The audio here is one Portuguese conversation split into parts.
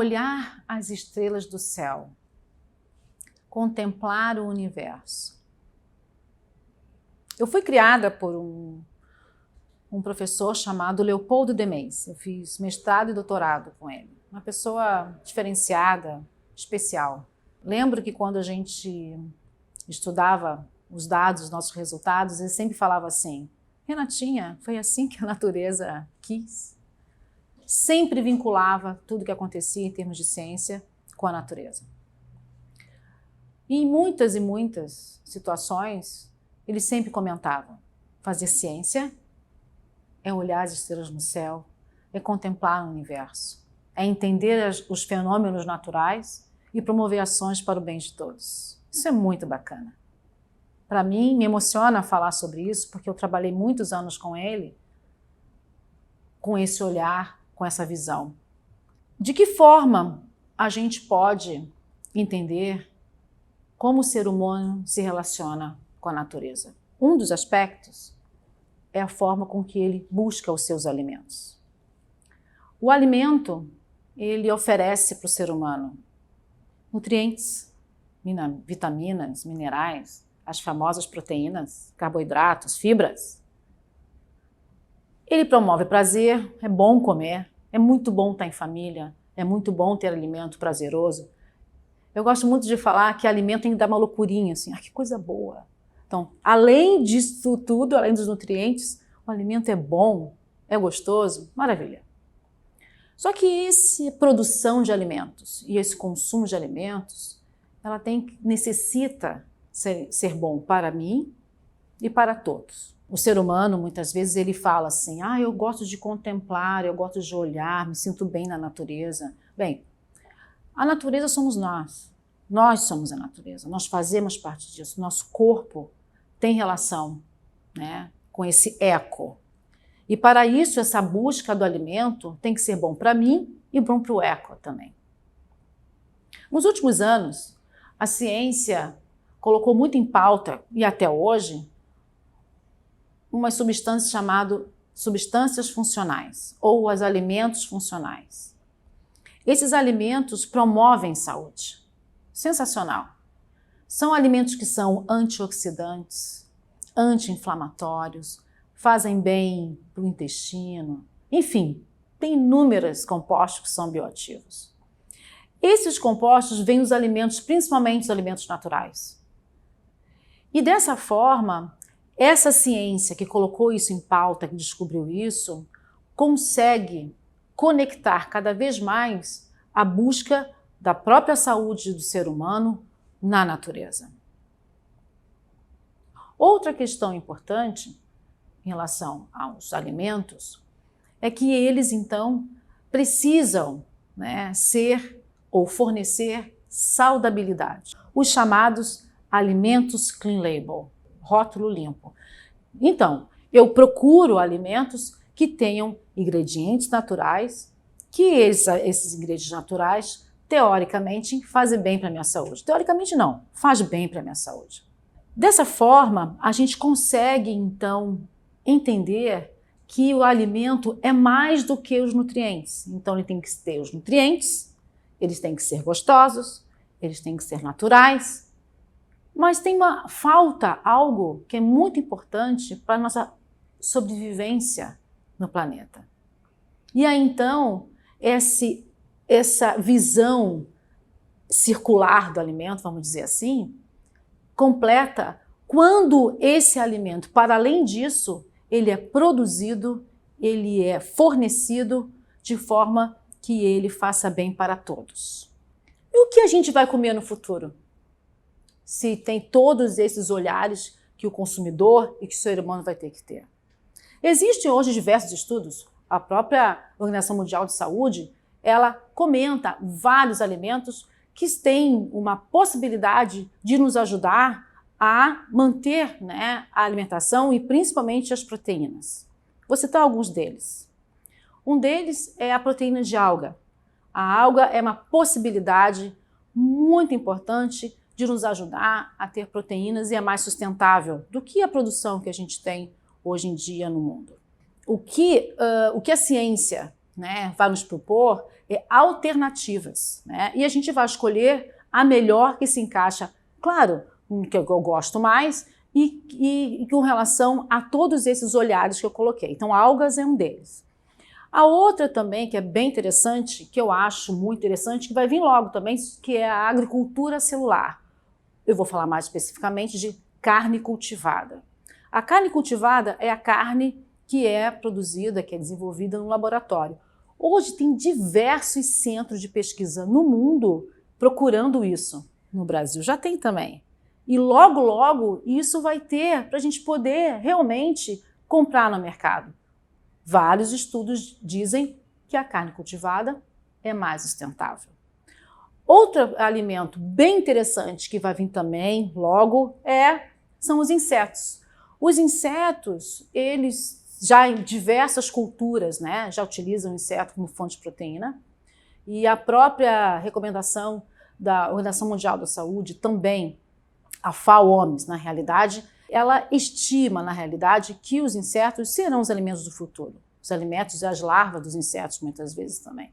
olhar as estrelas do céu, contemplar o universo. Eu fui criada por um professor chamado Leopoldo Demes. Eu fiz mestrado e doutorado com ele. Uma pessoa diferenciada, especial. Lembro que quando a gente estudava os dados, os nossos resultados, ele sempre falava assim: Renatinha, foi assim que a natureza quis. Sempre vinculava tudo que acontecia em termos de ciência com a natureza. E em muitas e muitas situações, ele sempre comentava: fazer ciência é olhar as estrelas no céu, é contemplar o universo, é entender os fenômenos naturais e promover ações para o bem de todos. Isso é muito bacana. Para mim, me emociona falar sobre isso, porque eu trabalhei muitos anos com ele, com esse olhar, com essa visão. De que forma a gente pode entender como o ser humano se relaciona com a natureza? Um dos aspectos é a forma com que ele busca os seus alimentos. O alimento, ele oferece para o ser humano nutrientes, vitaminas, minerais, as famosas proteínas, carboidratos, fibras. Ele promove prazer, é bom comer, é muito bom estar em família, é muito bom ter alimento prazeroso. Eu gosto muito de falar que alimento tem que dar uma loucurinha, assim, que coisa boa. Então, além disso tudo, além dos nutrientes, o alimento é bom, é gostoso, maravilha. Só que essa produção de alimentos e esse consumo de alimentos, ela necessita ser bom para mim e para todos. O ser humano, muitas vezes, ele fala assim: eu gosto de contemplar, eu gosto de olhar, me sinto bem na natureza. Bem, a natureza somos nós. Nós somos a natureza, nós fazemos parte disso. Nosso corpo tem relação, né, com esse eco. E para isso, essa busca do alimento tem que ser bom para mim e bom para o eco também. Nos últimos anos, a ciência colocou muito em pauta, e até hoje, umas substâncias chamadas substâncias funcionais, ou os alimentos funcionais. Esses alimentos promovem saúde. Sensacional. São alimentos que são antioxidantes, anti-inflamatórios, fazem bem para o intestino, enfim, tem inúmeros compostos que são bioativos. Esses compostos vêm dos alimentos, principalmente dos alimentos naturais. E dessa forma, essa ciência que colocou isso em pauta, que descobriu isso, consegue conectar cada vez mais a busca da própria saúde do ser humano na natureza. Outra questão importante em relação aos alimentos é que eles, então, precisam, né, ser ou fornecer saudabilidade. Os chamados alimentos clean label, rótulo limpo. Então, eu procuro alimentos que tenham ingredientes naturais, que esses ingredientes naturais, teoricamente, fazem bem para a minha saúde. Teoricamente não, faz bem para a minha saúde. Dessa forma, a gente consegue, então, entender que o alimento é mais do que os nutrientes. Então, ele tem que ter os nutrientes, eles têm que ser gostosos, eles têm que ser naturais, mas tem falta algo que é muito importante para a nossa sobrevivência no planeta. E aí, então, essa visão circular do alimento, vamos dizer assim, completa quando esse alimento, para além disso, ele é produzido, ele é fornecido de forma que ele faça bem para todos. E o que a gente vai comer no futuro? Se tem todos esses olhares que o consumidor e que o ser humano vai ter que ter. Existem hoje diversos estudos. A própria Organização Mundial de Saúde, ela comenta vários alimentos que têm uma possibilidade de nos ajudar a manter, né, a alimentação e principalmente as proteínas. Vou citar alguns deles. Um deles é a proteína de alga. A alga é uma possibilidade muito importante de nos ajudar a ter proteínas e é mais sustentável do que a produção que a gente tem hoje em dia no mundo. O que a ciência né, vai nos propor alternativas, né? E a gente vai escolher a melhor que se encaixa, claro, que eu gosto mais e com relação a todos esses olhares que eu coloquei. Então, algas é um deles. A outra também, que é bem interessante, que eu acho muito interessante, que vai vir logo também, que é a agricultura celular. Eu vou falar mais especificamente de carne cultivada. A carne cultivada é a carne que é produzida, que é desenvolvida no laboratório. Hoje tem diversos centros de pesquisa no mundo procurando isso. No Brasil já tem também. E logo, logo, isso vai ter para a gente poder realmente comprar no mercado. Vários estudos dizem que a carne cultivada é mais sustentável. Outro alimento bem interessante que vai vir também logo são os insetos. Os insetos, eles já em diversas culturas, né, já utilizam o inseto como fonte de proteína. E a própria recomendação da Organização Mundial da Saúde também, a FAO-OMS, na realidade, ela estima, na realidade, que os insetos serão os alimentos do futuro. Os alimentos e as larvas dos insetos, muitas vezes também,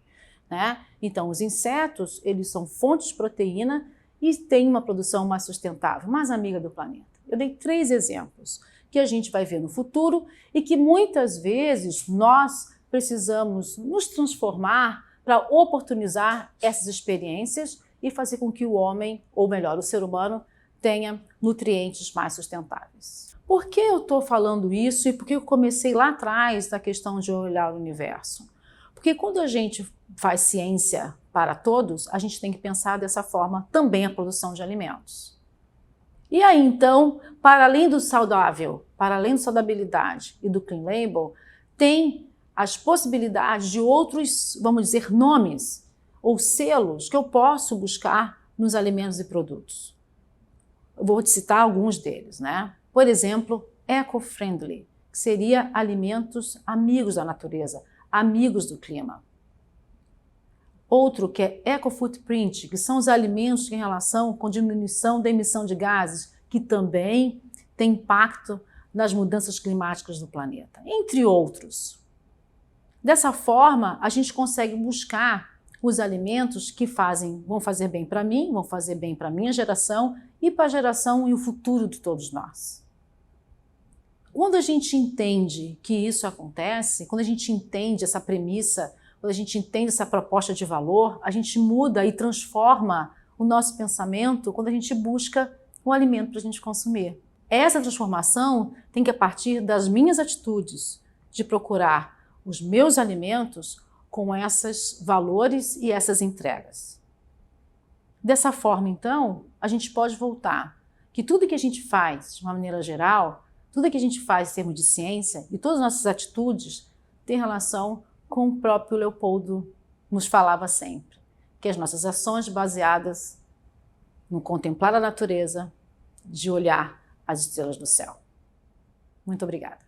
né? Então, os insetos, eles são fontes de proteína e têm uma produção mais sustentável, mais amiga do planeta. Eu dei 3 exemplos que a gente vai ver no futuro e que muitas vezes nós precisamos nos transformar para oportunizar essas experiências e fazer com que o homem, ou melhor, o ser humano, tenha nutrientes mais sustentáveis. Por que eu estou falando isso e por que eu comecei lá atrás da questão de olhar o universo? Porque quando a gente faz ciência para todos, a gente tem que pensar dessa forma também a produção de alimentos. E aí, então, para além do saudável, para além da saudabilidade e do Clean Label, tem as possibilidades de outros, vamos dizer, nomes ou selos que eu posso buscar nos alimentos e produtos. Eu vou te citar alguns deles, né? Por exemplo, eco-friendly, que seria alimentos amigos da natureza, amigos do clima. Outro que é eco-footprint, que são os alimentos em relação com diminuição da emissão de gases, que também tem impacto nas mudanças climáticas do planeta, entre outros. Dessa forma, a gente consegue buscar os alimentos que vão fazer bem para mim, vão fazer bem para a minha geração e para a geração e o futuro de todos nós. Quando a gente entende que isso acontece, quando a gente entende essa premissa, quando a gente entende essa proposta de valor, a gente muda e transforma o nosso pensamento quando a gente busca um alimento para a gente consumir. Essa transformação tem que partir das minhas atitudes, de procurar os meus alimentos com esses valores e essas entregas. Dessa forma, então, a gente pode voltar que tudo que a gente faz, de uma maneira geral, tudo que a gente faz em termos de ciência e todas as nossas atitudes tem relação com o próprio Leopoldo nos falava sempre, que as nossas ações baseadas no contemplar a natureza, de olhar as estrelas do céu. Muito obrigada.